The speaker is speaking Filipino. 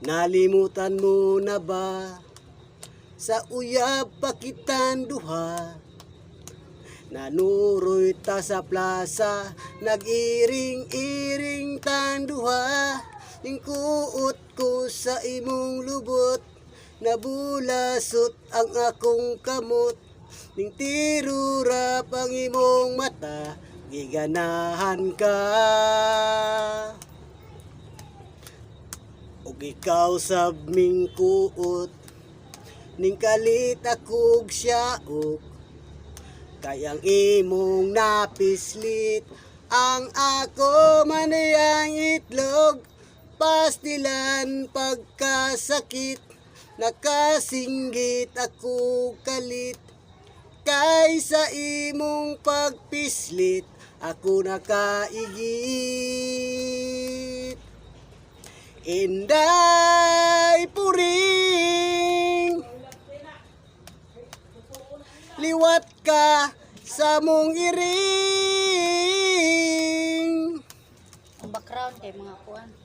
Nalimutan mo na ba? Sa uyab pa kitan duha. Nanuroy ta sa plaza, nag-iring-iring tan duha. Ningkuot ko sa imong lubot, nabulasot ang akong kamot. Ning tirurap ang imong mata, giganahan ka. Ug ikaw sab ming kuot, ning kalit akog syaok. Kayang imong napislit, ang ako manayang itlog. Pastilan pagkasakit, nakasinggit ako kalit. Kaysa imong pagpislit, ako nakaigit. Inday puring, liwat ka sa mong iring. Ang background kay mga kuan.